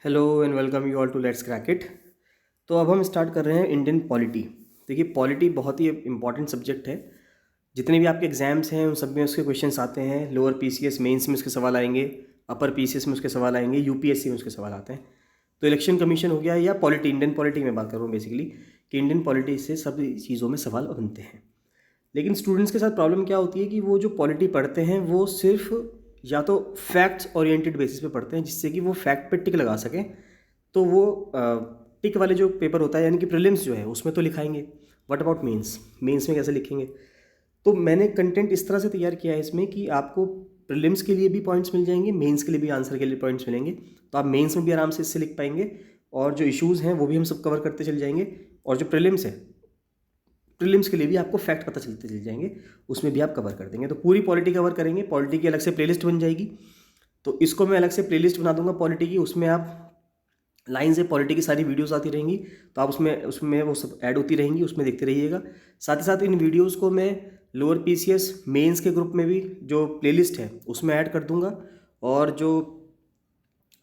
Hello and welcome you all to let's crack it. तो अब हम स्टार्ट कर रहे हैं इंडियन पॉलिटी। देखिए, पॉलिटी बहुत ही इंपॉर्टेंट सब्जेक्ट है। जितने भी आपके एग्जाम्स हैं उन सब में उसके क्वेश्चंस आते हैं। लोअर पीसीएस मेंस में उसके सवाल आएंगे, अपर पीसीएस में उसके सवाल आएंगे, यूपीएससी में उसके सवाल आते हैं। तो इलेक्शन कमीशन हो गया या पॉलिटी, इंडियन पॉलिटी में बात कर रहा हूँ बेसिकली, कि इंडियन पॉलिटी से सभी चीज़ों में सवाल बनते हैं। लेकिन स्टूडेंट्स के साथ प्रॉब्लम क्या होती है कि वो जो पॉलिटी पढ़ते हैं वो सिर्फ या तो फैक्ट्स ओरिएंटेड बेसिस पे पढ़ते हैं, जिससे कि वो फैक्ट पे टिक लगा सकें। तो वो टिक वाले जो पेपर होता है यानी कि प्रीलिम्स जो है उसमें तो लिखाएंगे। व्हाट अबाउट मेंस, मेंस में कैसे लिखेंगे? तो मैंने कंटेंट इस तरह से तैयार किया है इसमें कि आपको प्रीलिम्स के लिए भी पॉइंट्स मिल जाएंगे, मेंस के लिए भी आंसर के लिए पॉइंट्स मिलेंगे। तो आप मेंस में भी आराम से इससे लिख पाएंगे, और जो इश्यूज़ हैं वो भी हम सब कवर करते चल जाएंगे। और जो प्रीलिम्स है, प्रीलिम्स के लिए भी आपको फैक्ट पता चलते चल जाएंगे, उसमें भी आप कवर कर देंगे। तो पूरी पॉलिटी कवर करेंगे, पॉलिटी की अलग से प्लेलिस्ट बन जाएगी। तो इसको मैं अलग से प्लेलिस्ट बना दूंगा पॉलिटी की, उसमें आप लाइन से पॉलिटी की सारी वीडियोस आती रहेंगी। तो आप उसमें उसमें वो सब ऐड होती रहेंगी, उसमें देखते रहिएगा। साथ ही साथ इन वीडियोस को मैं लोअर पीसीएस मेंस के ग्रुप में भी जो प्लेलिस्ट है उसमें ऐड कर दूंगा, और जो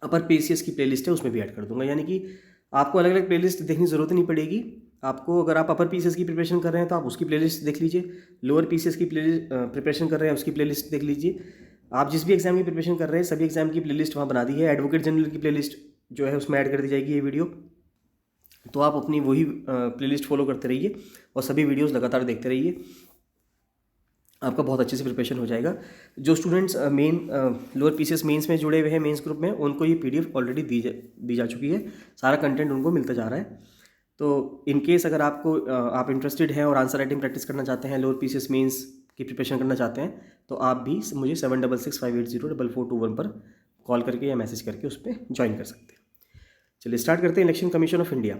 अपर पीसीएस की प्लेलिस्ट है उसमें भी ऐड कर दूंगा। यानी कि आपको अलग अलग प्लेलिस्ट देखने की ज़रूरत नहीं पड़ेगी। आपको, अगर आप अपर पीसीएस की प्रिपरेशन कर रहे हैं तो आप उसकी प्लेलिस्ट देख लीजिए, लोअर पीसीएस की प्रिपरेशन कर रहे हैं उसकी प्लेलिस्ट देख लीजिए। आप जिस भी एग्जाम की प्रिपरेशन कर रहे हैं सभी एग्जाम की प्लेलिस्ट वहाँ बना दी है। एडवोकेट जनरल की प्लेलिस्ट जो है उसमें ऐड कर दी जाएगी ये वीडियो। तो आप अपनी वही प्लेलिस्ट फॉलो करते रहिए और सभी वीडियोस लगातार देखते रहिए, आपका बहुत अच्छे से प्रिपरेशन हो जाएगा। जो स्टूडेंट्स लोअर पीसीएस मेंस में जुड़े हुए हैं, मेंस ग्रुप में, उनको ये पीडीएफ ऑलरेडी दी जा चुकी है। सारा कंटेंट उनको मिलता जा रहा है। तो इन केस अगर आप इंटरेस्टेड हैं और आंसर राइटिंग प्रैक्टिस करना चाहते हैं, लोअर पीसीएस मेंस की प्रिपरेशन करना चाहते हैं, तो आप भी मुझे 7665804421 पर कॉल करके या मैसेज करके उस पर ज्वाइन कर सकते हैं। चलिए स्टार्ट करते हैं। Election commission of India.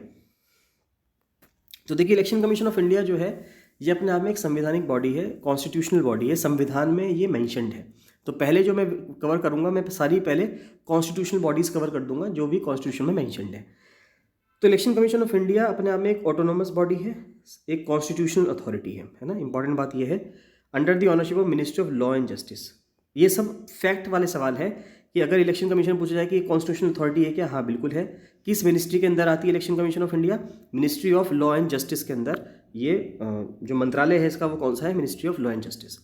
तो देखिए, इलेक्शन कमीशन ऑफ इंडिया जो है ये अपने आप में एक संवैधानिक बॉडी है, कॉन्स्टिट्यूशनल बॉडी है, संविधान में ये मेंशन्ड है। तो पहले जो मैं कवर करूंगा, मैं सारी पहले कॉन्स्टिट्यूशनल बॉडीज कवर कर दूंगा जो भी कॉन्स्टिट्यूशन में मेंशन्ड है। तो इलेक्शन कमीशन ऑफ इंडिया अपने आप में एक ऑटोनोमस बॉडी है, एक कॉन्स्टिट्यूशनल अथॉरिटी है ना। इंपॉर्टेंट बात यह है, under the ownership of ministry of law and justice. ये सब फैक्ट वाले सवाल है कि अगर इलेक्शन कमीशन पूछा जाए कि कॉन्स्टिट्यूशनल अथॉरिटी है क्या, हाँ बिल्कुल है। किस मिनिस्ट्री के अंदर आती है election commission of India? Ministry of law and justice के अंदर। ये जो मंत्रालय है इसका वो कौन सा है? Ministry of law and justice.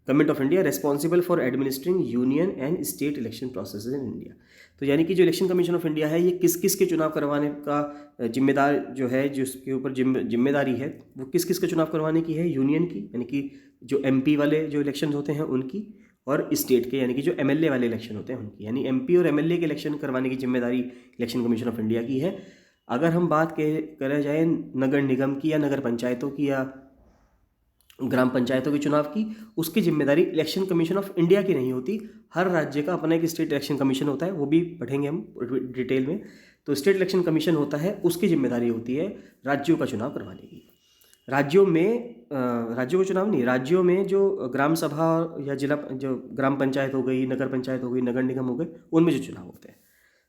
Government of India responsible for administering union and state election process in India. तो यानी कि जो इलेक्शन कमीशन ऑफ इंडिया है ये किस किस के चुनाव करवाने का जिम्मेदार जो है, जिसके ऊपर जिम्मेदारी है, वो किस किस के चुनाव करवाने की है? यूनियन की, यानी कि जो एमपी वाले जो इलेक्शन होते हैं उनकी, और स्टेट के यानी कि जो एमएलए वाले इलेक्शन होते हैं उनकी। यानी एमपी और एमएलए के इलेक्शन करवाने की जिम्मेदारी इलेक्शन कमीशन ऑफ इंडिया की है। अगर हम बात करें जाए नगर निगम की या नगर पंचायतों की या ग्राम पंचायतों के चुनाव की, उसकी जिम्मेदारी इलेक्शन कमीशन ऑफ इंडिया की नहीं होती। हर राज्य का अपना एक स्टेट इलेक्शन कमीशन होता है, वो भी पढ़ेंगे हम डिटेल में। तो स्टेट इलेक्शन कमीशन होता है, उसकी जिम्मेदारी होती है राज्यों का चुनाव करवाने की। राज्यों का चुनाव नहीं, राज्यों में जो ग्राम सभा या जिला, जो ग्राम पंचायत हो गई, नगर पंचायत हो गई, नगर निगम हो गए, उनमें जो चुनाव होते हैं।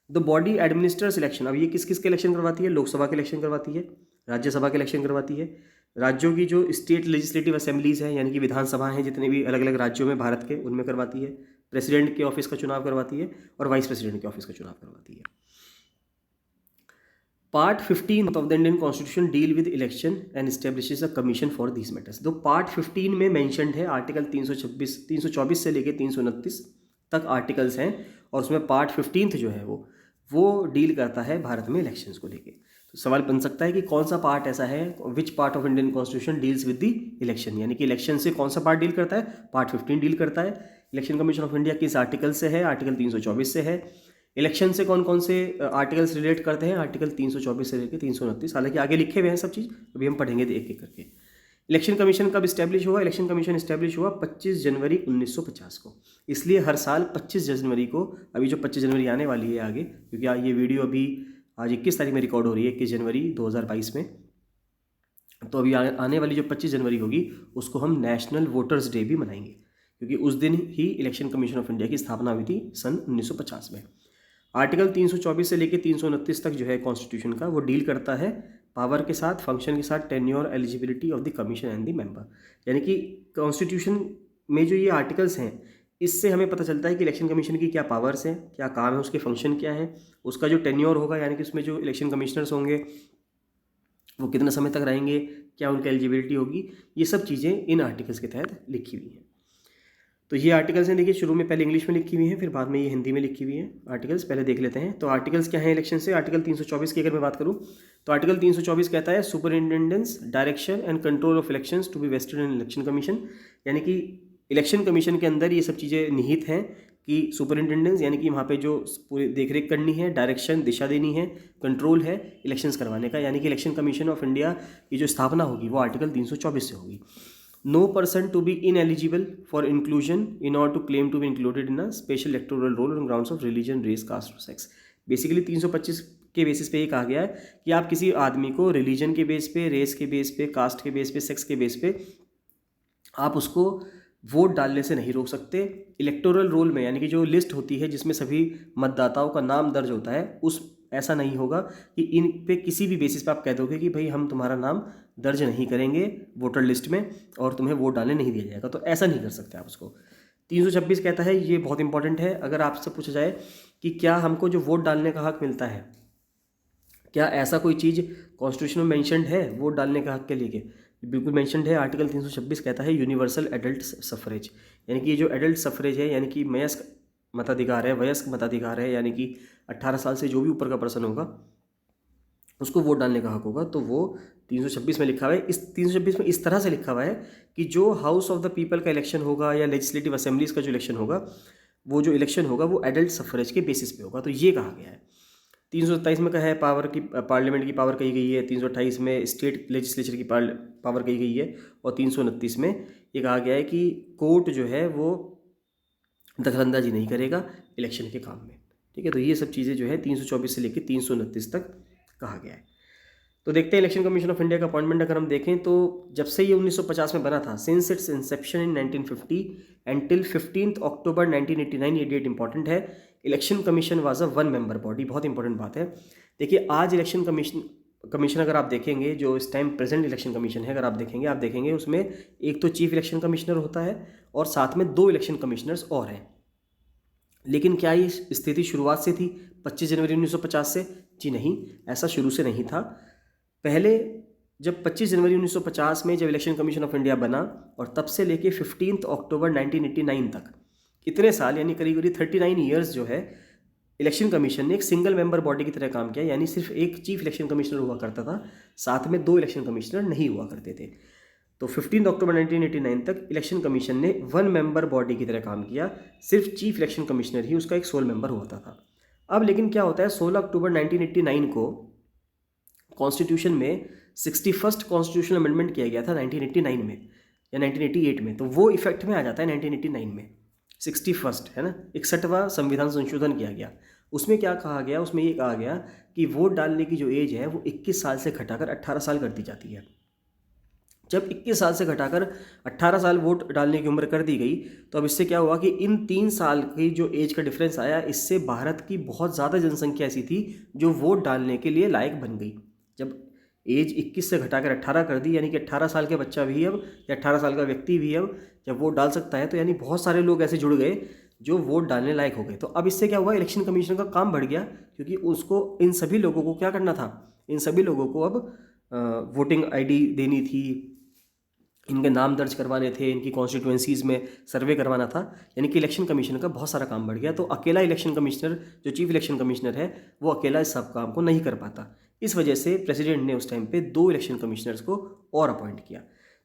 The body administers election. अब ये किस किस के इलेक्शन करवाती है? लोकसभा के इलेक्शन करवाती है, राज्यसभा के इलेक्शन करवाती है, राज्यों की जो स्टेट लेजिस्लेटिव असेंबलीज हैं यानी कि विधानसभा हैं जितने भी अलग अलग राज्यों में भारत के, उनमें करवाती है, प्रेसिडेंट के ऑफिस का चुनाव करवाती है, और वाइस प्रेसिडेंट के ऑफिस का चुनाव करवाती है। Part 15 of the Indian constitution deal with election and establishes a commission for these matters. तो पार्ट 15 में मेंशन्ड है, आर्टिकल 324 से लेके 329 तक आर्टिकल्स हैं, और उसमें पार्ट 15 जो है वो डील करता है भारत में इलेक्शंस को लेके। तो सवाल बन सकता है कि कौन सा पार्ट ऐसा है, which part of Indian constitution deals with the election, यानी कि इलेक्शन से कौन सा पार्ट डील करता है? पार्ट 15 डील करता है। इलेक्शन कमीशन ऑफ इंडिया किस आर्टिकल से है? आर्टिकल 324 से है। इलेक्शन से कौन कौन से आर्टिकल्स रिलेट करते हैं? आर्टिकल 324 से लेकर 329। हालांकि आगे लिखे हुए हैं सब चीज़, अभी हम पढ़ेंगे एक एक करके। इलेक्शन कमीशन कब इस्टेब्लिश हुआ? इलेक्शन कमीशन इस्टेब्लिश हुआ 25 जनवरी 1950 को। इसलिए हर साल 25 जनवरी को, अभी जो 25 जनवरी आने वाली है आगे, क्योंकि ये वीडियो अभी आज 21 तारीख में रिकॉर्ड हो रही है, 21 जनवरी 2022 में। तो अभी आने वाली जो 25 जनवरी होगी उसको हम नेशनल वोटर्स डे भी मनाएंगे, क्योंकि उस दिन ही इलेक्शन कमीशन ऑफ इंडिया की स्थापना हुई थी सन 1950 में। आर्टिकल 324 से लेकर 329 तक जो है कॉन्स्टिट्यूशन का, वो डील करता है पावर के साथ, फंक्शन के साथ, tenure, eligibility of the commission and the member. यानी कि कॉन्स्टिट्यूशन में जो ये आर्टिकल्स हैं इससे हमें पता चलता है कि इलेक्शन कमीशन की क्या पावर्स हैं, क्या काम है, उसके फंक्शन क्या हैं, उसका जो टेन्योर होगा यानी कि उसमें जो इलेक्शन कमिश्नर्स होंगे वो कितने समय तक रहेंगे, क्या उनकी एलिजिबिलिटी होगी, ये सब चीज़ें इन आर्टिकल्स के तहत लिखी हुई हैं। तो ये आर्टिकल्स हैं, देखिए शुरू में पहले इंग्लिश में लिखी हुई हैं, फिर बाद में ये हिंदी में लिखी हुई हैं आर्टिकल्स। पहले देख लेते हैं तो आर्टिकल्स क्या हैं इलेक्शन से। आर्टिकल 324 की अगर मैं बात करूँ तो आर्टिकल 324 कहता है superintendence direction and control of elections to be vested in election commission, यानी कि इलेक्शन कमीशन के अंदर ये सब चीज़ें निहित हैं कि सुपरिटेंडेंस यानी कि वहाँ पे जो पूरी देखरेख करनी है, डायरेक्शन दिशा देनी है, कंट्रोल है इलेक्शंस करवाने का, यानी कि इलेक्शन कमीशन ऑफ इंडिया की जो स्थापना होगी वो आर्टिकल 324 से होगी। No person to be ineligible for inclusion in order to claim to be included in a special electoral roll on grounds of religion, race, caste और सेक्स। बेसिकली 325 के basis पे ये कहा गया है कि आप किसी आदमी को रिलीजन के बेस पे, रेस के बेस पे, कास्ट के बेस पे, सेक्स के बेस पे आप उसको वोट डालने से नहीं रोक सकते। इलेक्टोरल रोल में यानी कि जो लिस्ट होती है जिसमें सभी मतदाताओं का नाम दर्ज होता है, उस ऐसा नहीं होगा कि इन पे किसी भी बेसिस पे आप कह दोगे कि भाई हम तुम्हारा नाम दर्ज नहीं करेंगे वोटर लिस्ट में और तुम्हें वोट डालने नहीं दिया जाएगा, तो ऐसा नहीं कर सकते आप उसको। 326 कहता है, ये बहुत इंपॉर्टेंट है, अगर आपसे पूछा जाए कि क्या हमको जो वोट डालने का हक मिलता है, क्या ऐसा कोई चीज़ कॉन्स्टिट्यूशन में मेंशन्ड है वोट डालने का हक के लिए? बिल्कुल मेंशन्ड है। आर्टिकल 326 कहता है यूनिवर्सल एडल्ट सफरेज, यानी कि ये जो एडल्ट सफरेज है यानी कि वयस्क मताधिकार है, वयस्क मताधिकार है, यानी कि 18 साल से जो भी ऊपर का पर्सन होगा उसको वोट डालने का हक होगा, तो वो 326 में लिखा हुआ है। इस 326 में इस तरह से लिखा हुआ है कि जो हाउस ऑफ द पीपल का इलेक्शन होगा या लेजिस्लेटिव असेंबलीज का जो इलेक्शन होगा, वो जो इलेक्शन होगा वो एडल्ट सफरेज के बेसिस पे होगा, तो ये कहा गया है। 327 में कहा है पावर की, पार्लियामेंट की पावर कही गई है। 328 में स्टेट लेजिस्लेचर की पावर कही गई है और 329 में ये कहा गया है कि कोर्ट जो है वो दखलंदाजी नहीं करेगा इलेक्शन के काम में। ठीक है, तो ये सब चीज़ें जो है 324 से लेकर 329 तक कहा गया है। तो देखते हैं इलेक्शन कमीशन ऑफ इंडिया का अपॉइंटमेंट अगर हम देखें तो जब से ये 1950 में बना था, since its inception in 1950 and till 15 अक्टूबर 1989, ये डेट इंपॉर्टेंट है। Election commission was a 1 member body, बहुत इंपॉर्टेंट बात है। देखिए आज इलेक्शन कमीशन अगर आप देखेंगे, जो इस टाइम प्रेजेंट इलेक्शन कमीशन है, अगर आप देखेंगे उसमें एक तो चीफ इलेक्शन कमिश्नर होता है और साथ में 2 इलेक्शन कमिश्नर्स और हैं। लेकिन क्या ये स्थिति शुरुआत से थी 25 जनवरी 1950 से? जी नहीं, ऐसा शुरू से नहीं था। पहले जब 25 जनवरी 1950 में जब इलेक्शन कमीशन ऑफ इंडिया बना और तब से लेके 15 अक्टूबर 1989 तक, इतने साल यानी करीब करीब 39 ईयर्स जो है इलेक्शन कमीशन ने एक सिंगल मेंबर बॉडी की तरह काम किया, यानी सिर्फ एक चीफ इलेक्शन कमिश्नर हुआ करता था, साथ में 2 इलेक्शन कमिश्नर नहीं हुआ करते थे। तो 15 अक्टूबर 1989 तक इलेक्शन कमीशन ने 1 मेंबर बॉडी की तरह काम किया, सिर्फ चीफ इलेक्शन कमिश्नर ही उसका एक सोल मेंबर होता था। अब लेकिन क्या होता है, 16 अक्टूबर 1989 को कॉन्स्टिट्यूशन में 61st कॉन्स्टिट्यूशनल अमेंडमेंट किया गया था 1989 में या 1988 में, तो वो इफेक्ट में आ जाता है 1989 में। 61st है ना, 61वां संविधान संशोधन किया गया। उसमें क्या कहा गया, उसमें ये कहा गया कि वोट डालने की जो एज है वो 21 साल से घटाकर 18 साल कर दी जाती है। जब 21 साल से घटाकर 18 साल वोट डालने की उम्र कर दी गई, तो अब इससे क्या हुआ कि इन 3 साल की जो एज का डिफरेंस आया, इससे भारत की बहुत ज़्यादा जनसंख्या ऐसी थी जो वोट डालने के लिए लायक बन गई। जब एज 21 से घटाकर 18 कर दी, यानी कि 18 साल के बच्चा भी अब या 18 साल का व्यक्ति भी अब जब वोट डाल सकता है, तो यानी बहुत सारे लोग ऐसे जुड़ गए जो वोट डालने लायक हो गए। तो अब इससे क्या हुआ, इलेक्शन कमीशन का काम बढ़ गया, क्योंकि उसको इन सभी लोगों को क्या करना था, इन सभी लोगों को अब वोटिंग आईडी देनी थी, इनके नाम दर्ज करवाने थे, इनकी कॉन्स्टिट्यूएंसीज़ में सर्वे करवाना था, यानी कि इलेक्शन कमीशन का बहुत सारा काम बढ़ गया। तो अकेला इलेक्शन कमिश्नर जो चीफ इलेक्शन कमिश्नर है वो अकेला इस सब काम को नहीं कर पाता। इस वजह से प्रेसिडेंट ने उस टाइम पे 2 इलेक्शन कमिश्नर्स को और अपॉइंट किया।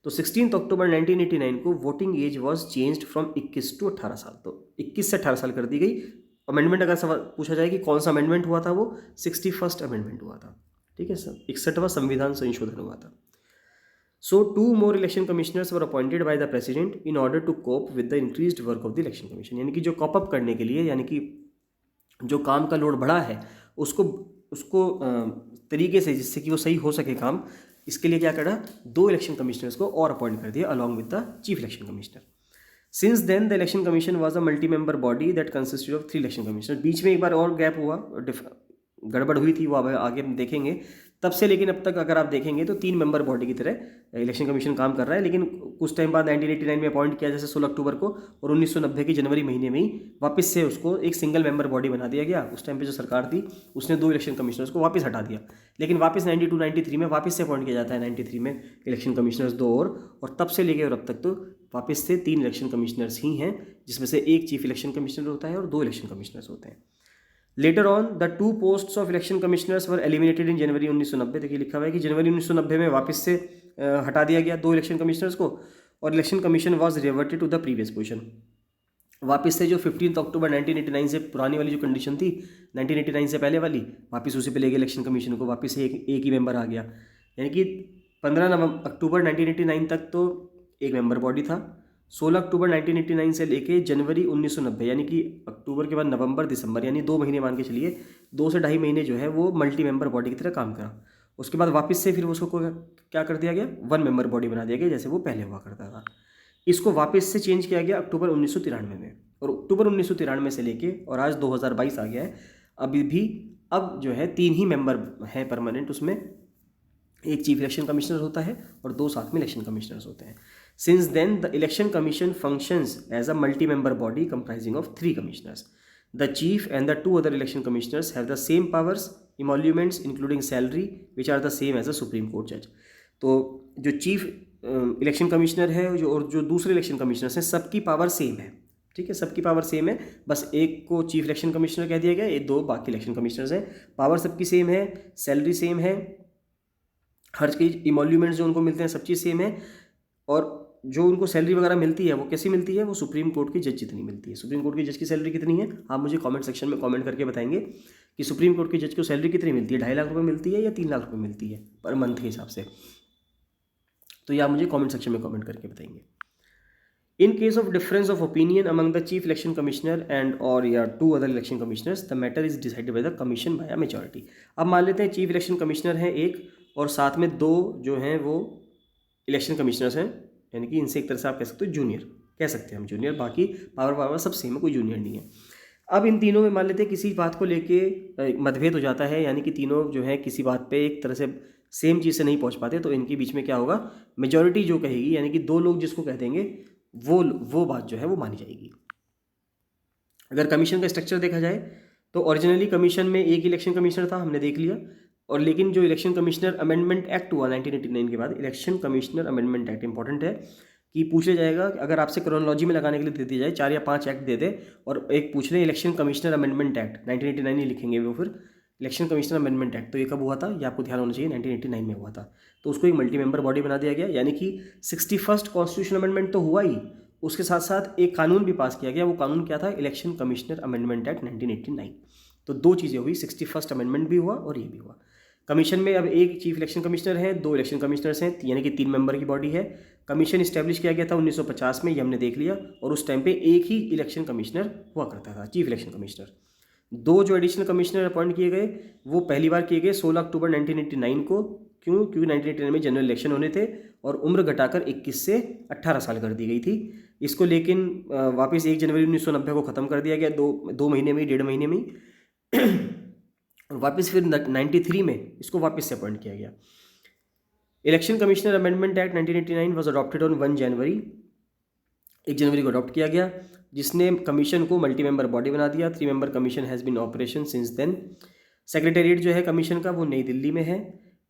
तो 16 अक्टूबर 1989 को voting age was changed from 21 to 18 साल, तो 21 से 18 साल कर दी गई। अमेंडमेंट अगर सवाल पूछा जाए कि कौन सा अमेंडमेंट हुआ था, वो 61st अमेंडमेंट हुआ था। ठीक है सर, 61वां संविधान संशोधन हुआ था। So 2 more election commissioners were appointed by the president in order to cope with the increased work of the election commission, यानी कि जो कॉप अप करने के लिए, यानी कि जो काम का लोड बढ़ा है उसको तरीके से जिससे कि वो सही हो सके काम, इसके लिए क्या करा, 2 इलेक्शन कमिश्नर्स को और अपॉइंट कर दिया along with the chief election commissioner. Since then the election commission was a multi member body that consisted of 3 election commissioner. बीच में एक बार और गैप हुआ, गड़बड़ हुई थी वो अब आगे हम देखेंगे। तब से लेकिन अब तक अगर आप देखेंगे तो 3 मेंबर बॉडी की तरह इलेक्शन कमीशन काम कर रहा है। लेकिन कुछ टाइम बाद 1989 में अपॉइंट किया जैसे 16 अक्टूबर को, और 1990 की जनवरी महीने में ही वापस से उसको एक सिंगल मेंबर बॉडी बना दिया गया। उस टाइम पे जो सरकार थी उसने 2 इलेक्शन कमिश्नर्स को वापस हटा दिया, लेकिन वापस 92-93 में वापस से अपॉइंट किया जाता है 93 में इलेक्शन कमिश्नर्स 2 और तब से लेके और अब तक तो वापस से 3 इलेक्शन कमिश्नर्स ही हैं, जिसमें से एक चीफ इलेक्शन कमिश्नर होता है और 2 इलेक्शन कमिश्नर्स होते हैं। Later on the 2 posts of election commissioners were eliminated in January 1990। देखिए लिखा हुआ है कि जनवरी 1990 में वापस से हटा दिया गया 2 इलेक्शन कमिश्नर्स को, और election commission was reverted to the previous position. वापस से जो 15 अक्टूबर 1989 से पुरानी वाली जो कंडीशन थी 1989 से पहले वाली, वापस उसी पे ले गए इलेक्शन कमीशन को, वापस से एक ही मेंबर आ गया। यानी कि 15 अक्टूबर 1989 तक तो एक मेंबर बॉडी था, 16 अक्टूबर 1989 से लेके जनवरी 1990 यानी कि अक्टूबर के बाद नवंबर दिसंबर यानी 2 महीने मान के चलिए, 2 से 2.5 महीने जो है वो मल्टी मेंबर बॉडी की तरह काम करा। उसके बाद वापस से फिर उसको क्या कर दिया गया, 1 मेंबर बॉडी बना दिया गया जैसे वो पहले हुआ करता था। इसको वापस से चेंज किया गया अक्टूबर 1993 में, और अक्टूबर 1993 से लेके और आज 2022 आ गया है, अभी भी अब जो है 3 ही मेंबर हैं परमानेंट, उसमें एक चीफ इलेक्शन कमिश्नर होता है और 2 साथ में इलेक्शन कमिश्नर्स होते हैं। Since then the election commission functions as a multi member body comprising of 3 commissioners. The chief and the 2 other election commissioners have the same powers, emoluments including salary which are the same as a supreme court जज। तो जो chief election commissioner है और जो दूसरे election commissioners हैं सबकी power same है, ठीक है, सबकी पावर सेम है, बस एक को चीफ इलेक्शन कमिश्नर कह दिया गया, ये 2 बाकी इलेक्शन कमिश्नर्स हैं। पावर सबकी सेम है, सैलरी सेम है, हर चीज़ इमोल्यूमेंट्स जो उनको मिलते हैं सब चीज़ सेम है, और जो उनको सैलरी वगैरह मिलती है वो कैसी मिलती है, वो सुप्रीम कोर्ट की जज जितनी मिलती है। सुप्रीम कोर्ट की जज की सैलरी कितनी है, आप मुझे कमेंट सेक्शन में कमेंट करके बताएंगे कि सुप्रीम कोर्ट की जज को सैलरी कितनी मिलती है, 2.5 लाख रुपये मिलती है या 3 लाख रुपये मिलती है पर मंथ के हिसाब से, तो ये आप मुझे कमेंट सेक्शन में कमेंट करके बताएंगे। In case of difference of opinion among the chief election commissioner and or 2 other election commissioners, the matter is decided by the commission by a majority। अब मान लेते हैं चीफ इलेक्शन कमिश्नर है एक और साथ में 2 जो हैं वो इलेक्शन कमिश्नर्स हैं, यानी कि इनसे एक तरह से आप कह सकते हो जूनियर, कह सकते हैं हम जूनियर, बाकी पावर सब सेम है, कोई जूनियर नहीं है। अब इन तीनों में मान लेते हैं किसी बात को लेके मतभेद हो जाता है, यानी कि तीनों जो है किसी बात पे एक तरह से सेम चीज़ से नहीं पहुंच पाते, तो इनके बीच में क्या होगा, मेजॉरिटी जो कहेगी, यानी कि 2 लोग जिसको कह देंगे वो बात जो है वो मानी जाएगी। अगर कमीशन का स्ट्रक्चर देखा जाए तो ओरिजिनली कमीशन में एक इलेक्शन कमिश्नर था, हमने देख लिया, और लेकिन जो इलेक्शन कमिश्नर अमेंडमेंट एक्ट हुआ 1989 के बाद, election commissioner amendment act important है कि पूछ लिया जाएगा, अगर आपसे क्रोनोलॉजी में लगाने के लिए दे दिया जाए 4 या 5 एक्ट दे दे और एक पूछ ले इलेक्शन कमिश्नर अमेंडमेंट एक्ट 1989 ही लिखेंगे वो, फिर इलेक्शन कमिश्नर अमेंडमेंट एक्ट, तो ये कब हुआ था, ये आपको ध्यान होना चाहिए, 1989 में हुआ था। तो उसको एक मल्टी मेंबर बॉडी बना दिया गया, यानी कि 61st कॉन्स्टिट्यूशन अमेंडमेंट तो हुआ ही, उसके साथ साथ एक कानून भी पास किया गया। वो कानून क्या था, इलेक्शन कमिश्नर अमेंडमेंट एक्ट 1989। तो 2 चीज़ें हुई, 61st अमेंडमेंट भी हुआ और ये भी हुआ। कमीशन में अब एक चीफ इलेक्शन कमिश्नर है, 2 इलेक्शन कमिश्नर्स हैं, यानी कि 3 मेंबर की बॉडी है। कमीशन इस्टेब्लिश किया गया था 1950 में, ये हमने देख लिया, और उस टाइम पे एक ही इलेक्शन कमिश्नर हुआ करता था, चीफ इलेक्शन कमिश्नर। 2 जो एडिशनल कमिश्नर अपॉइंट किए गए वो पहली बार किए गए 16 अक्टूबर 1989 को, क्योंकि 1989 में जनरल इलेक्शन होने थे और उम्र घटाकर 21 से 18 साल कर दी गई थी। इसको लेकिन वापस 1 जनवरी 1990 को ख़त्म कर दिया गया, 2 महीने में, 1.5 महीने में और वापस फिर 93 में इसको वापस से अपॉइंट किया गया। Election commissioner amendment act 1989 was adopted on 1 जनवरी, 1 जनवरी को अडॉप्ट किया गया, जिसने कमीशन को मल्टी मेंबर बॉडी बना दिया। 3 member commission has been operation since then. Secretariat जो है कमीशन का वो नई दिल्ली में है।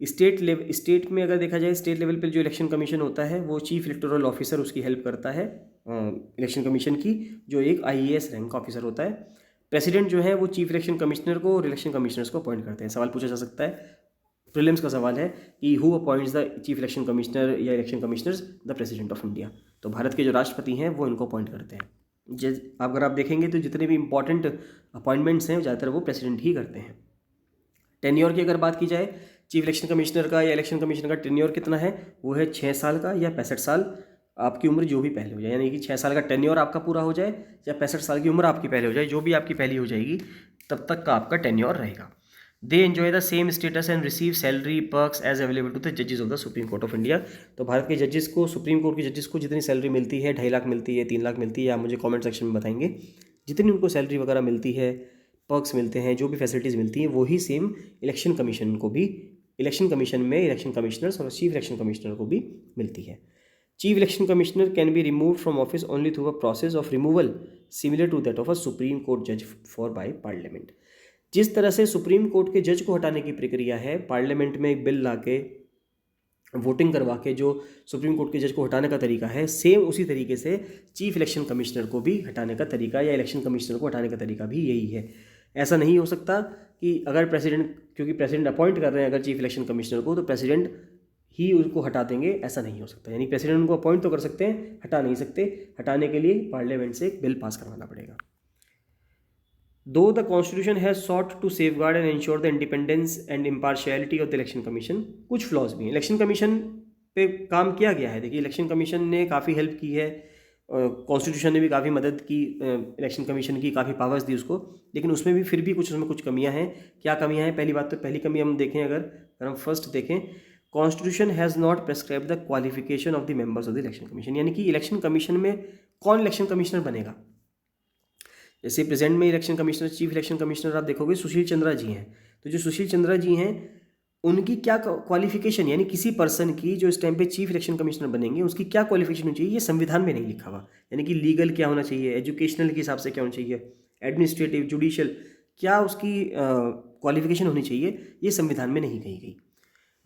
स्टेट में अगर देखा जाए, स्टेट लेवल पर जो इलेक्शन कमीशन होता है वो चीफ इलेक्टोरल ऑफिसर उसकी हेल्प करता है इलेक्शन कमीशन की, जो एक IAS रैंक का ऑफिसर होता है। प्रेसिडेंट जो है वो चीफ इलेक्शन कमिश्नर को और इलेक्शन कमिश्नर्स को अपॉइंट करते हैं। सवाल पूछा जा सकता है, प्रीलिम्स का सवाल है कि who appoints the chief election commissioner या election commissioners, the president of India. तो भारत के जो राष्ट्रपति हैं वो इनको अपॉइंट करते हैं। अगर आप देखेंगे तो जितने भी इंपॉर्टेंट अपॉइंटमेंट्स हैं ज़्यादातर वो प्रेसिडेंट ही करते हैं। टेन्योर की अगर बात की जाए, चीफ इलेक्शन कमिश्नर का या इलेक्शन कमिश्नर का टेन्योर कितना है, वो है 6 साल का या 65 साल, आपकी उम्र जो भी पहले हो जाए, यानी कि 6 साल का टेन्योर आपका पूरा हो जाए या 65 साल की उम्र आपकी पहले हो जाए, जो भी आपकी पहली हो जाएगी तब तक का आपका टेन्योर रहेगा। They enjoy the same status and receive salary perks as available to the जजेस of the Supreme Court of India. तो भारत के जजेस को, सुप्रीम कोर्ट के जजेस को जितनी सैलरी मिलती है, 2.5 लाख मिलती है, 3 लाख मिलती है, आप मुझे कॉमेंट सेक्शन में बताएंगे जितनी उनको सैलरी वगैरह मिलती है, पर्क्स मिलते हैं, जो भी फैसिलिटीज़ मिलती हैं, वही सेम इलेक्शन कमीशन को भी, इलेक्शन कमीशन में इलेक्शन कमिश्नर्स और चीफ इलेक्शन कमिश्नर को भी मिलती है। Chief election commissioner can be removed from office only through a process of removal similar to that of a supreme court जज for by parliament. जिस तरह से सुप्रीम कोर्ट के जज को हटाने की प्रक्रिया है, पार्लियामेंट में एक बिल ला के वोटिंग करवा के जो सुप्रीम कोर्ट के जज को हटाने का तरीका है, सेम उसी तरीके से चीफ इलेक्शन कमिश्नर को भी हटाने का तरीका या इलेक्शन कमिश्नर को हटाने का तरीका भी यही है। ऐसा नहीं हो सकता कि अगर प्रेसिडेंट, क्योंकि प्रेसिडेंट अपॉइंट कर रहे हैं अगर चीफ इलेक्शन कमिश्नर को, तो प्रेसिडेंट ही उनको हटा देंगे, ऐसा नहीं हो सकता। यानी प्रेसिडेंट उनको अपॉइंट तो कर सकते हैं, हटा नहीं सकते। हटाने के लिए पार्लियामेंट से एक बिल पास करवाना पड़ेगा। Though the constitution has sought to safeguard and ensure the independence and impartiality of the election commission, कुछ फ्लॉज भी हैं। इलेक्शन कमीशन पे काम किया गया है। देखिए, इलेक्शन कमीशन ने काफ़ी हेल्प की है, कॉन्स्टिट्यूशन ने भी काफ़ी मदद की, इलेक्शन कमीशन की काफ़ी पावर्स दी उसको, लेकिन उसमें भी फिर भी उसमें कुछ कमियां हैं। क्या कमियां हैं? पहली बात तो, पहली कमी हम देखें, अगर हम फर्स्ट देखें, constitution has not prescribe the qualification of the members of the election commission. यानी कि इलेक्शन कमीशन में कौन इलेक्शन कमिश्नर बनेगा। जैसे प्रेजेंट में election commissioner, chief election commissioner आप देखोगे सुशील चंद्रा जी हैं। तो जो सुशील चंद्रा जी हैं, उनकी क्या क्वालिफिकेशन, यानी किसी पर्सन की जो इस टाइम पे चीफ इलेक्शन कमिश्नर बनेंगे उसकी क्या क्वालिफिकेशन होनी चाहिए, ये संविधान में नहीं लिखा हुआ। यानी कि लीगल क्या होना चाहिए, एजुकेशनल के हिसाब से क्या होना चाहिए, एडमिनिस्ट्रेटिव, जुडिशियल, क्या उसकी क्वालिफिकेशन होनी चाहिए, ये संविधान में नहीं कही गई।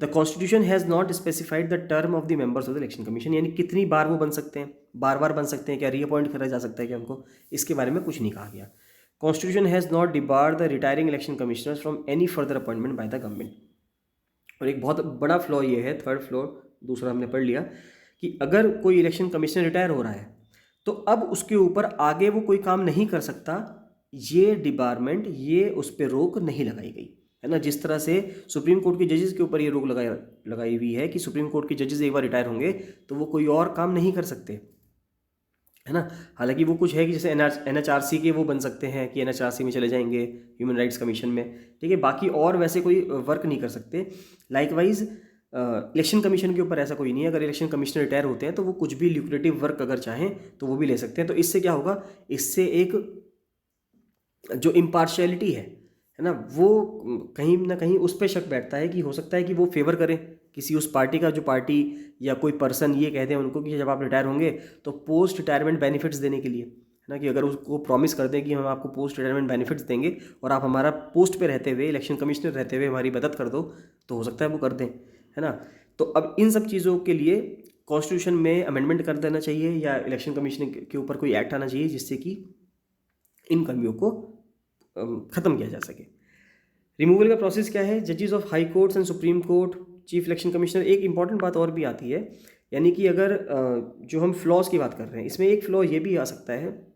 The constitution has not specified the term of the members of the election commission. यानी कितनी बार वो बन सकते हैं, बार बार बन सकते हैं, क्या रीअपॉइंट करा जा सकता है क्या उनको, इसके बारे में कुछ नहीं कहा गया। Constitution has not debarred the retiring election commissioners from any further appointment by the government. और एक बहुत बड़ा फ्लॉ ये है, थर्ड फ्लॉ, दूसरा हमने पढ़ लिया, कि अगर कोई इलेक्शन कमिश्नर रिटायर हो रहा है तो अब उसके ऊपर आगे वो कोई काम नहीं कर सकता, ये डिबारमेंट, ये उस पर रोक नहीं लगाई गई है ना। जिस तरह से सुप्रीम कोर्ट के जजेस के ऊपर ये रोक लगाई हुई है कि सुप्रीम कोर्ट के जजेस एक बार रिटायर होंगे तो वो कोई और काम नहीं कर सकते, है ना। हालांकि वो कुछ है कि जैसे NHRC के वो बन सकते हैं कि NHRC में चले जाएंगे, ह्यूमन राइट्स कमीशन में, ठीक है, बाकी और वैसे कोई वर्क नहीं कर सकते। लाइकवाइज इलेक्शन कमीशन के ऊपर ऐसा कोई नहीं है। अगर इलेक्शन कमिश्नर रिटायर होते हैं तो वो कुछ भी ल्यूक्रेटिव वर्क अगर चाहें तो वो भी ले सकते हैं। तो इससे क्या होगा, इससे एक जो इम्पार्शियलिटी है ना, वो कहीं ना कहीं उस पर शक बैठता है कि हो सकता है कि वो फेवर करें किसी उस पार्टी का, जो पार्टी या कोई पर्सन ये कहते हैं उनको कि जब आप रिटायर होंगे तो पोस्ट रिटायरमेंट बेनिफिट्स देने के लिए, है ना, कि अगर उसको प्रॉमिस कर दें कि हम आपको पोस्ट रिटायरमेंट बेनिफिट्स देंगे और आप हमारा पोस्ट पे रहते हुए, इलेक्शन कमिश्नर रहते हुए हमारी मदद कर दो, तो हो सकता है वो कर दें, है ना। तो अब इन सब चीज़ों के लिए कॉन्स्टिट्यूशन में अमेंडमेंट कर देना चाहिए या इलेक्शन कमीशन के ऊपर कोई एक्ट आना चाहिए जिससे कि इन कमियों को ख़त्म किया जा सके। रिमूवल का प्रोसेस क्या है, जजेस of high courts and Supreme court, chief election commissioner. एक इंपॉर्टेंट बात और भी आती है, यानी कि अगर जो हम फ्लॉज की बात कर रहे हैं, इसमें एक फ्लॉ ये भी आ सकता है,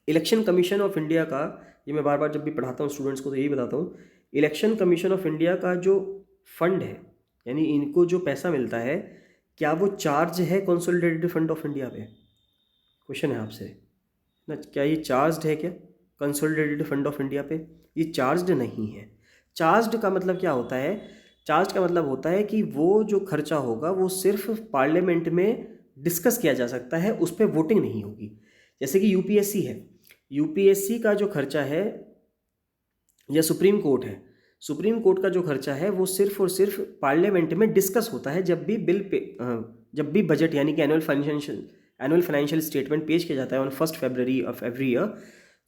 इलेक्शन कमीशन ऑफ इंडिया का, ये मैं बार बार जब भी पढ़ाता हूँ स्टूडेंट्स को तो यही बताता हूँ, इलेक्शन कमीशन ऑफ इंडिया का जो फंड है, यानी इनको जो पैसा मिलता है, क्या वो चार्ज है कंसोलिडेटेड फंड ऑफ इंडिया पे? क्वेश्चन है आपसे ना, क्या ये चार्ज है क्या कंसोलिडेटेड फंड ऑफ इंडिया पे? ये चार्ज्ड नहीं है। चार्ज्ड का मतलब क्या होता है? चार्ज का मतलब होता है कि वो जो खर्चा होगा वो सिर्फ पार्लियामेंट में डिस्कस किया जा सकता है, उस पर वोटिंग नहीं होगी। जैसे कि यूपीएससी है, यूपीएससी का जो खर्चा है, या सुप्रीम कोर्ट है, सुप्रीम कोर्ट का जो खर्चा है वो सिर्फ और सिर्फ पार्लियामेंट में डिस्कस होता है जब भी जब भी बजट यानी कि एनुअल फाइनेंशियल स्टेटमेंट पेश किया जाता है on 1 February of every year.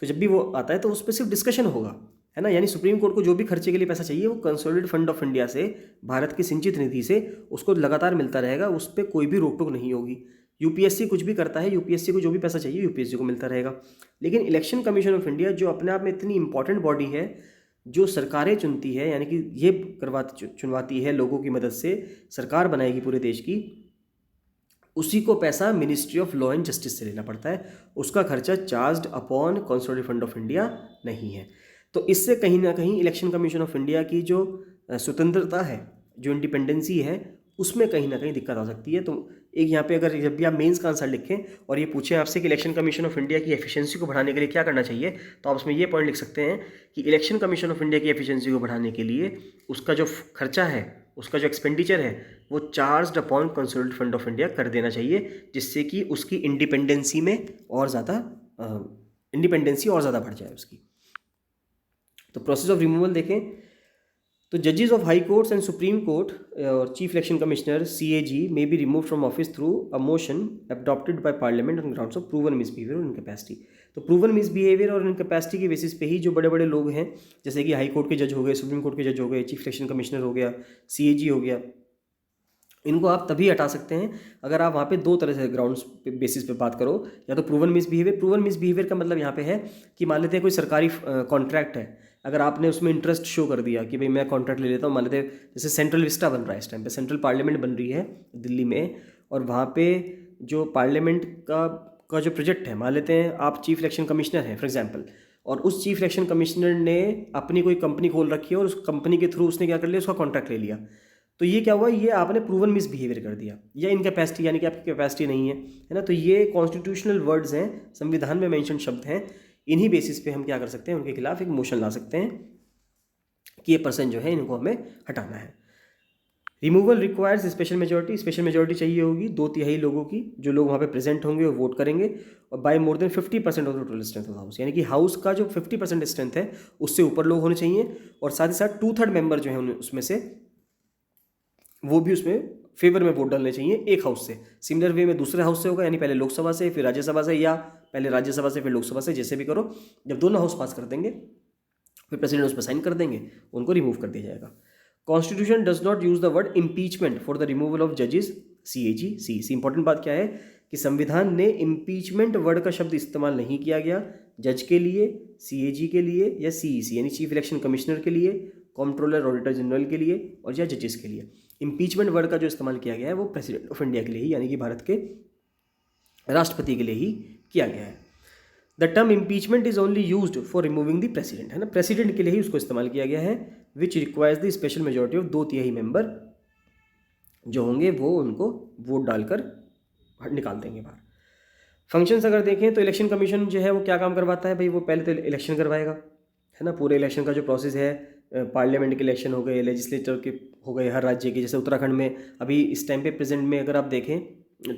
तो जब भी वो आता है तो उस पर सिर्फ डिस्कशन होगा, है ना। यानी सुप्रीम कोर्ट को जो भी खर्चे के लिए पैसा चाहिए वो कंसोलिडेटेड फंड ऑफ इंडिया से, भारत की सिंचित निधि से उसको लगातार मिलता रहेगा, उस पर कोई भी रोक टोक नहीं होगी। यूपीएससी कुछ भी करता है, यूपीएससी को जो भी पैसा चाहिए यूपीएससी को मिलता रहेगा। लेकिन इलेक्शन कमीशन ऑफ इंडिया जो अपने आप में इतनी इंपॉर्टेंट बॉडी है, जो सरकारें चुनती है, यानी कि ये चुनवाती है लोगों की मदद से, सरकार बनाएगी पूरे देश की, उसी को पैसा ministry of law and justice से लेना पड़ता है। उसका खर्चा charged upon consolidated fund of India नहीं है। तो इससे कहीं ना कहीं इलेक्शन कमीशन ऑफ इंडिया की जो स्वतंत्रता है, जो इंडिपेंडेंसी है, उसमें कहीं ना कहीं दिक्कत आ सकती है। तो एक यहाँ पे अगर जब भी आप मेंस का आंसर लिखें और ये पूछें आपसे कि इलेक्शन कमीशन ऑफ इंडिया की एफिशिएंसी को बढ़ाने के लिए क्या करना चाहिए, तो आप उसमें ये पॉइंट लिख सकते हैं कि इलेक्शन कमीशन ऑफ इंडिया की एफिशिएंसी को बढ़ाने के लिए उसका जो खर्चा है, उसका जो एक्सपेंडिचर है, वो charged upon consolidated fund of India कर देना चाहिए, जिससे कि उसकी इंडिपेंडेंसी और ज़्यादा बढ़ जाए उसकी। तो प्रोसेस ऑफ रिमूवल देखें तो जजेस of high courts and Supreme Court और chief election commissioner CAG may be removed from office through a motion adopted by parliament on grounds of proven misbehaviour और इनकैपेसिटी। तो प्रूवन मिसबिहेवियर और incapacity के basis पे ही जो बड़े बड़े लोग हैं, जैसे कि हाई कोर्ट के जज हो गए, सुप्रीम कोर्ट के जज हो गए, चीफ इलेक्शन कमिश्नर हो गया, CAG हो गया, इनको आप तभी हटा सकते हैं अगर आप वहाँ पे दो तरह से ग्राउंड्स बेसिस पे बात करो। या तो प्रूवन मिसबिहेवियर का मतलब यहाँ पे है कि मान लेते हैं कोई सरकारी कॉन्ट्रैक्ट है, अगर आपने उसमें इंटरेस्ट शो कर दिया कि भाई मैं कॉन्ट्रैक्ट ले लेता हूँ, मान लेते हैं जैसे सेंट्रल विस्टा बन रहा है इस टाइम पे, सेंट्रल पार्लियामेंट बन रही है दिल्ली में, और वहाँ पे जो पार्लियामेंट का जो प्रोजेक्ट है, मान लेते हैं आप चीफ इलेक्शन कमिश्नर हैं फॉर एग्जाम्पल, और उस चीफ इलेक्शन कमिश्नर ने अपनी कोई कंपनी खोल रखी है और उस कंपनी के थ्रू उसने क्या कर लिया, उसका कॉन्ट्रैक्ट ले लिया। तो ये क्या हुआ, ये आपने प्रूवन मिसबिहेवियर कर दिया, या इनकैपेसिटी यानी कि आपकी कैपेसिटी नहीं है ना। तो ये कॉन्स्टिट्यूशनल वर्ड्स हैं, संविधान में मेंशन शब्द हैं, इन्हीं बेसिस पे हम क्या कर सकते हैं, उनके खिलाफ एक मोशन ला सकते हैं कि ये पर्सन जो है इनको हमें हटाना है। रिमूवल रिक्वायर्स स्पेशल मेजोरिटी चाहिए होगी 2/3 लोगों की, जो लोग वहाँ पे प्रेजेंट होंगे वो वोट करेंगे, और by more than 50% of the total strength of house, यानी कि हाउस का जो 50% स्ट्रेंथ है उससे ऊपर लोग होने चाहिए, और साथ ही साथ 2/3 मेंबर जो है उसमें से वो भी उसमें फेवर में वोट डालने चाहिए एक हाउस से। सिमिलर वे में दूसरे हाउस से होगा, यानी पहले लोकसभा से फिर राज्यसभा से, या पहले राज्यसभा से फिर लोकसभा से, जैसे भी करो। जब दोनों हाउस पास कर देंगे फिर प्रेसिडेंट उस पर साइन कर देंगे, उनको रिमूव कर दिया जाएगा। Constitution does not use the word impeachment for the removal of जजेस CAG। इंपॉर्टेंट बात क्या है कि संविधान ने इम्पीचमेंट वर्ड का शब्द इस्तेमाल नहीं किया गया जज के लिए, CAG के लिए, या CEC यानी चीफ इलेक्शन कमिश्नर के लिए, कंट्रोलर ऑडिटर जनरल के लिए, और या जजेस के लिए। इम्पीचमेंट वर्ड का जो इस्तेमाल किया गया है वो प्रेसिडेंट ऑफ इंडिया के लिए ही, यानी कि भारत के राष्ट्रपति के लिए ही किया गया है। The term impeachment is only used for removing the president, है ना, प्रेसिडेंट के लिए ही उसको इस्तेमाल किया गया है, which requires the special majority of 2/3 member जो होंगे वो उनको वोट डालकर निकाल देंगे बाहर। फंक्शंस अगर देखें तो इलेक्शन कमीशन जो है वो क्या काम करवाता है भाई, वो पहले तो इलेक्शन करवाएगा, है ना, पूरे इलेक्शन का जो प्रोसेस है, पार्लियामेंट के इलेक्शन हो गए, लेजिस्लेचर के हो गए हर राज्य के, जैसे उत्तराखंड में अभी इस टाइम पे प्रेजेंट में अगर आप देखें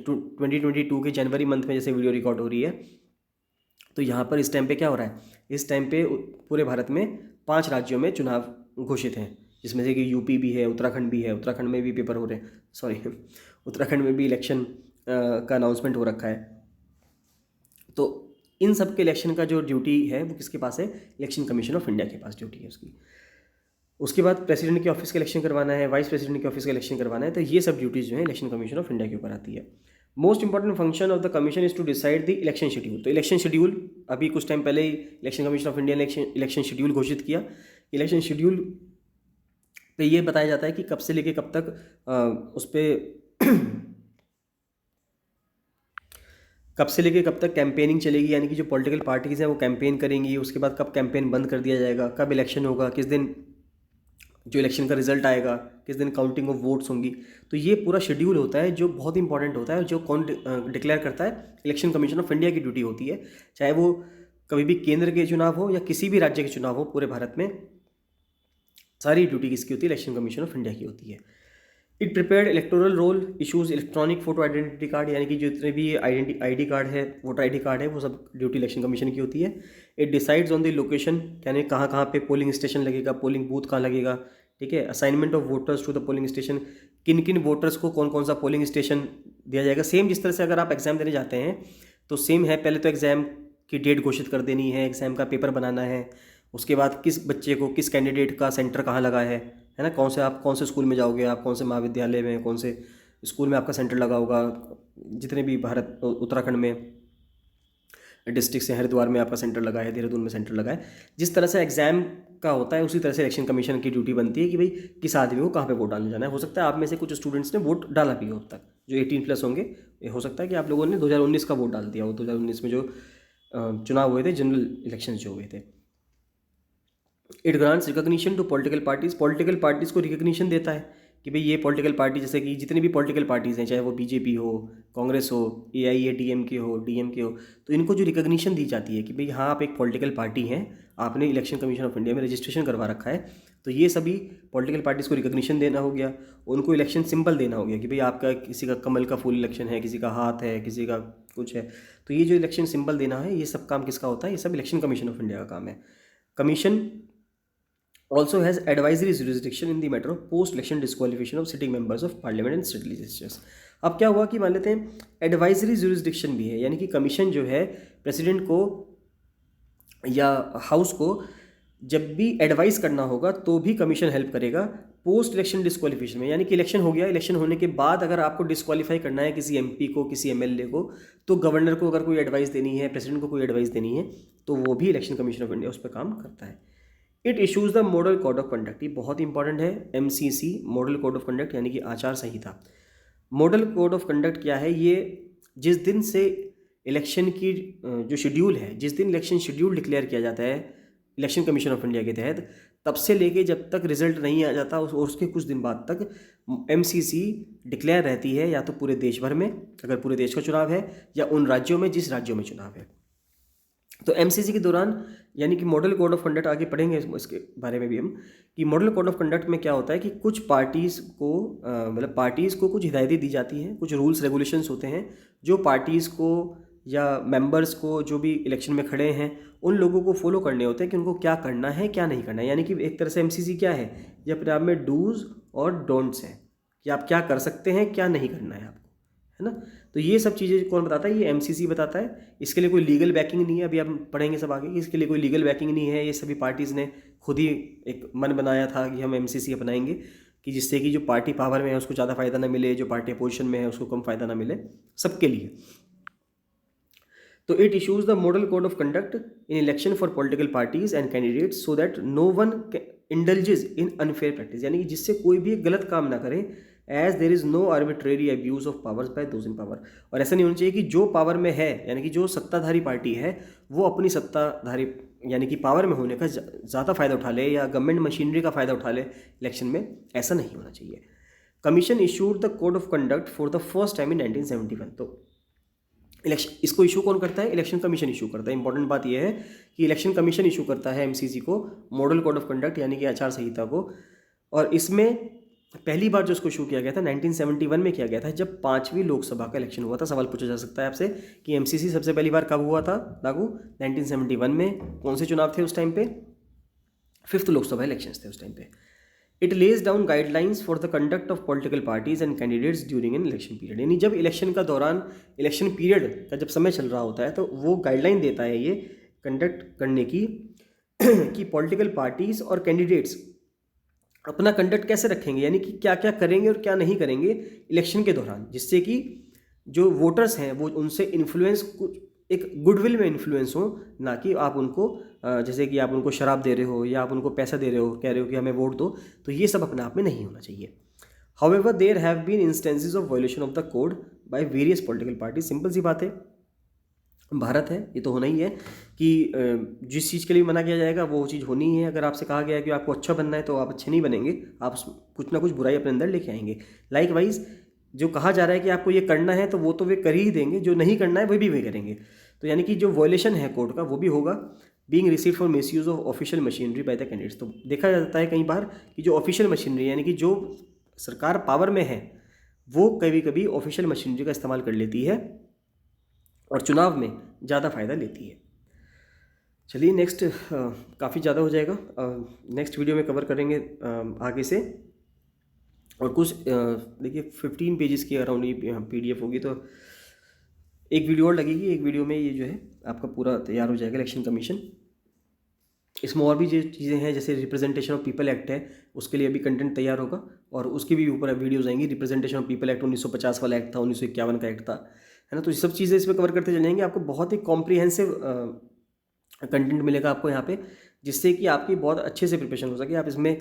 2022 के जनवरी मंथ में जैसे वीडियो रिकॉर्ड हो रही है, तो यहाँ पर इस टाइम पे क्या हो रहा है, इस टाइम पे पूरे भारत में 5 राज्यों में चुनाव घोषित हैं, जिसमें से कि यूपी भी है, उत्तराखंड भी है, उत्तराखंड में भी पेपर हो रहे हैं, सॉरी उत्तराखंड में भी इलेक्शन का अनाउंसमेंट हो रखा है। तो इन सब के इलेक्शन का जो ड्यूटी है वो किसके पास है, इलेक्शन कमीशन ऑफ इंडिया के पास ड्यूटी है उसकी। उसके बाद प्रेसिडेंट के ऑफिस का इलेक्शन करवाना है, वाइस प्रेसिडेंट के ऑफिस का इलेक्शन करवाना है, तो ये सब ड्यूटीज़ जो है इलेक्शन कमीशन ऑफ इंडिया के ऊपर आती है। Most important function of the commission is to decide the election schedule. तो इलेक्शन शेड्यूल अभी कुछ टाइम पहले ही इलेक्शन कमीशन ऑफ इंडिया ने इलेक्शन शेड्यूल घोषित किया। इलेक्शन शेड्यूल पे ये बताया जाता है कि कब से लेके कब तक उस पर कब से लेके कब तक कैंपेनिंग चलेगी, यानी कि जो पॉलिटिकल पार्टीज़ हैं वो कैंपेन करेंगी, उसके बाद कब कैंपेन बंद कर दिया जाएगा, कब इलेक्शन होगा, किस दिन जो इलेक्शन का रिजल्ट आएगा, किस दिन काउंटिंग ऑफ वोट्स होंगी। तो ये पूरा शेड्यूल होता है जो बहुत इंपॉर्टेंट होता है, जो कौन डिक्लेयर करता है, इलेक्शन कमीशन ऑफ इंडिया की ड्यूटी होती है, चाहे वो कभी भी केंद्र के चुनाव हो या किसी भी राज्य के चुनाव हो, पूरे भारत में सारी ड्यूटी किसकी होती है, इलेक्शन कमीशन ऑफ इंडिया की होती है। It prepared electoral roll, issues electronic photo identity card, यानी कि जितने भी ID कार्ड है, वोटर ID कार्ड है, वो सब ड्यूटी इलेक्शन कमीशन की होती है। It decides on the location, यानी कहाँ कहाँ पे पोलिंग स्टेशन लगेगा, पोलिंग बूथ कहाँ लगेगा, ठीक है। Assignment of voters to the polling station, किन किन वोटर्स को कौन कौन सा पोलिंग स्टेशन दिया जाएगा। सेम जिस तरह से अगर आप एग्ज़ाम देने जाते हैं तो सेम है, पहले तो एग्ज़ाम की डेट घोषित कर देनी है, एग्ज़ाम का पेपर बनाना है, उसके बाद किस बच्चे को, किस कैंडिडेट का सेंटर कहाँ लगा है ना, आप कौन से स्कूल में जाओगे, आप कौन से महाविद्यालय में, कौन से स्कूल में आपका सेंटर लगा होगा, जितने भी भारत उत्तराखंड में डिस्ट्रिक्ट से, हरिद्वार में आपका सेंटर लगा है, देहरादून में सेंटर लगा है, जिस तरह से एग्जाम का होता है उसी तरह से इलेक्शन कमीशन की ड्यूटी बनती है कि भाई किस आदमी को कहाँ पे वोट डालने जाना है। हो सकता है आप में से कुछ स्टूडेंट्स ने वोट डाला भी हो अब तक, जो 18+ होंगे, ये हो सकता है कि आप लोगों ने 2019 का वोट डाल दिया हो, 2019 में जो चुनाव हुए थे, जनरल इलेक्शन जो हुए थे। It grants recognition to political parties को रिकॉग्निशन देता है कि भाई ये पॉलिटिकल पार्टी, जैसे कि जितनी भी पॉलिटिकल पार्टीज़ हैं, चाहे वो BJP हो, कांग्रेस हो, AIADMK हो, DMK हो, तो इनको जो रिकॉग्निशन दी जाती है कि भाई हाँ आप एक पॉलिटिकल पार्टी हैं, आपने इलेक्शन कमीशन ऑफ इंडिया में रजिस्ट्रेशन करवा रखा है, तो ये सभी पॉलिटिकल पार्टीज़ को रिकॉग्निशन देना हो गया। उनको इलेक्शन सिंबल देना हो गया कि भाई आपका किसी का कमल का फूल इलेक्शन है, किसी का हाथ है, किसी का कुछ है, तो ये जो इलेक्शन सिंबल देना है, ये सब काम किसका होता है, ये सब इलेक्शन कमीशन ऑफ इंडिया का काम है। Commission also has advisory jurisdiction in the matter of post-election disqualification of sitting members of parliament and state legislatures। अब क्या हुआ कि मान लेते हैं एडवाइजरी jurisdiction भी है, यानी कि कमीशन जो है प्रेसिडेंट को या हाउस को जब भी एडवाइस करना होगा तो भी कमीशन हेल्प करेगा पोस्ट इलेक्शन डिस्क्वालिफिकेशन में। यानी कि इलेक्शन हो गया, इलेक्शन होने के बाद अगर आपको डिस्क्वालीफाई करना है किसी एमपी को, किसी एमएलए को, तो गवर्नर को अगर कोई एडवाइस देनी है, प्रेसिडेंट को कोई एडवाइस देनी है, तो वो भी इलेक्शन कमीशन ऑफ इंडिया उस पर काम करता है। It issues the model code of conduct, ये बहुत इंपॉर्टेंट है। MCC model code of conduct यानी कि आचार संहिता। मॉडल कोड ऑफ कंडक्ट क्या है? ये जिस दिन से इलेक्शन की जो शेड्यूल है, जिस दिन इलेक्शन शेड्यूल डिक्लेयर किया जाता है इलेक्शन कमीशन ऑफ इंडिया के तहत, तब से लेके जब तक रिजल्ट नहीं आ जाता और उसके कुछ दिन बाद तक एमसीसी डिक्लेयर रहती है, या तो पूरे देश भर में अगर पूरे देश का चुनाव है, या उन राज्यों में जिस राज्यों में चुनाव है। तो एमसीसी के दौरान यानी कि मॉडल कोड ऑफ कंडक्ट आगे पढ़ेंगे इसके बारे में भी हम, कि मॉडल कोड ऑफ कंडक्ट में क्या होता है कि कुछ पार्टीज़ को मतलब पार्टीज़ को कुछ हिदायतें दी जाती हैं, कुछ रूल्स रेगुलेशंस होते हैं जो पार्टीज़ को या मेंबर्स को जो भी इलेक्शन में खड़े हैं उन लोगों को फॉलो करने होते हैं कि उनको क्या करना है क्या नहीं करना है। यानी कि एक तरह से एमसीसी क्या है, ये अपने आप में डूज और डोंट्स हैं कि आप क्या कर सकते हैं, क्या नहीं करना है आपको, है ना। तो ये सब चीज़ें कौन बताता है? ये एमसीसी बताता है। इसके लिए कोई लीगल बैकिंग नहीं है, अभी हम पढ़ेंगे सब आगे कि इसके लिए कोई लीगल बैकिंग नहीं है। ये सभी पार्टीज़ ने खुद ही एक मन बनाया था कि हम एमसीसी अपनाएंगे, कि जिससे कि जो पार्टी पावर में है उसको ज़्यादा फ़ायदा ना मिले, जो पार्टी अपोजिशन में है उसको कम फ़ायदा ना मिले, सबके लिए। तो it issues the model code of conduct in election for political parties and candidates so that no one indulges in unfair practice, यानी कि जिससे कोई भी गलत काम ना करे, as there is no arbitrary abuse of powers by those in power. और ऐसा नहीं होना चाहिए कि जो पावर में है, यानी कि जो सत्ताधारी पार्टी है, वो अपनी सत्ताधारी यानी कि पावर में होने का ज़्यादा फ़ायदा उठा ले या गवर्नमेंट मशीनरी का फ़ायदा उठा ले इलेक्शन में, ऐसा नहीं होना चाहिए। Commission issued the code of conduct for the first time in 1971। तो इलेक्शन इसको इशू कौन करता है? इलेक्शन कमीशन इशू करता है। इंपॉर्टेंट बात यह है कि इलेक्शन कमीशन इशू करता है एमसीसी को मॉडल कोड ऑफ कंडक्ट यानी कि आचार संहिता को। और इसमें पहली बार जो इसको इशू किया गया था 1971 में किया गया था, जब 5वीं लोकसभा का इलेक्शन हुआ था। सवाल पूछा जा सकता है आपसे कि एमसीसी सबसे पहली बार कब हुआ था लागू? 1971 में। कौन से चुनाव थे उस टाइम पे? 5th लोकसभा इलेक्शंस थे उस टाइम पे। It lays down guidelines for the conduct of political parties and candidates during an election period, यानी जब इलेक्शन का दौरान, इलेक्शन पीरियड का जब समय चल रहा होता है, तो वो गाइडलाइन देता है ये कंडक्ट करने की कि पॉलिटिकल पार्टीज और कैंडिडेट्स अपना कंडक्ट कैसे रखेंगे, यानी कि क्या क्या करेंगे और क्या नहीं करेंगे इलेक्शन के दौरान, जिससे कि जो वोटर्स हैं वो उनसे इन्फ्लुएंस, कुछ एक गुडविल में इन्फ्लुएंस हो, ना कि आप उनको जैसे कि आप उनको शराब दे रहे हो या आप उनको पैसा दे रहे हो, कह रहे हो कि हमें वोट दो। तो ये सब अपने आप में नहीं होना चाहिए। However there have been instances of violation of the code by various political party. Simple सी बात है, भारत है, ये तो होना ही है कि जिस चीज़ के लिए मना किया जाएगा वो चीज़ होनी ही है। अगर आपसे कहा गया है कि आपको अच्छा बनना है तो आप अच्छे नहीं बनेंगे, आप कुछ ना कुछ बुराई अपने अंदर लेके आएंगे। लाइक वाइज जो कहा जा रहा है कि आपको ये करना है तो वो तो वे कर ही देंगे, जो नहीं करना है वो भी वे करेंगे। तो यानी कि जो वॉयलेशन है कोड का वो भी होगा। Being received for misuse of official machinery by the candidates, तो देखा जाता है कई बार कि जो ऑफिशियल मशीनरी यानी कि जो सरकार पावर में है वो कभी कभी ऑफिशियल मशीनरी का इस्तेमाल कर लेती है और चुनाव में ज़्यादा फ़ायदा लेती है। चलिए नेक्स्ट, काफ़ी ज़्यादा हो जाएगा, नेक्स्ट वीडियो में कवर करेंगे आगे से। और कुछ देखिए 15 पेजेस की अराउंड ये PDF होगी, तो एक वीडियो और लगेगी। एक वीडियो में ये जो है आपका पूरा तैयार हो जाएगा इलेक्शन कमीशन। इसमें और भी जो चीज़ें हैं जैसे रिप्रेजेंटेशन ऑफ पीपल एक्ट है, उसके लिए भी कंटेंट तैयार होगा और उसकी भी ऊपर वीडियोज़ आएंगी। रिप्रेजेंटेशन ऑफ पीपल एक्ट 1950 वाला एक्ट था, 1951 का एक्ट था, है ना। तो ये सब चीज़ें इसमें कवर करते चलेंगे। आपको बहुत ही कॉम्प्रिहेंसिव कंटेंट मिलेगा आपको यहाँ पे, जिससे कि आपकी बहुत अच्छे से प्रिपरेशन हो सके। आप इसमें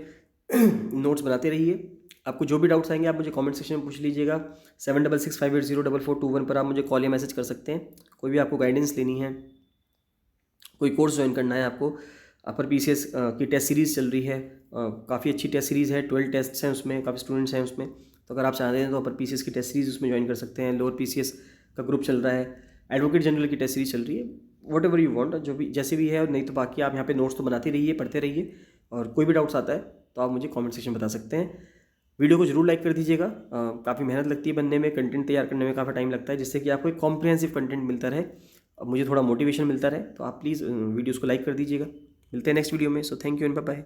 नोट्स बनाते रहिए। आपको जो भी डाउट्स आएंगे आप मुझे कमेंट सेक्शन में पूछ लीजिएगा। 7665804421 पर आप मुझे कॉल या मैसेज कर सकते हैं। कोई भी आपको गाइडेंस लेनी है, कोई कोर्स ज्वाइन करना है आपको, अपर PCS की टेस्ट सीरीज़ चल रही है, काफ़ी अच्छी टेस्ट सीरीज़ है, 12 टेस्ट्स हैं उसमें, काफ़ी स्टूडेंट्स हैं उसमें। तो अगर आप चाहते हैं तो अपर PCS की टेस्ट सीरीज़ उसमें ज्वाइन कर सकते हैं। लोअर PCS का ग्रुप चल रहा है, एडवोकेट जनरल की टेस्ट सीरीज़ चल रही है। वॉट एवर यू वांट, जो भी जैसे भी है। और नहीं तो बाकी आप यहाँ पे नोट्स तो बनाते रहिए, पढ़ते रहिए, और कोई भी डाउट्स आता है तो आप मुझे कमेंट सेक्शन में बता सकते हैं। वीडियो को जरूर लाइक कर दीजिएगा। काफ़ी मेहनत लगती है बनने में, कंटेंट तैयार करने में काफ़ी टाइम लगता है, जिससे कि आपको एक कॉम्प्रिहेंसिव कंटेंट मिलता रहे और मुझे थोड़ा मोटिवेशन मिलता रहे। तो आप प्लीज़ वीडियोज़ को लाइक कर दीजिएगा। मिलते हैं नेक्स्ट वीडियो में। So thank you and bye bye.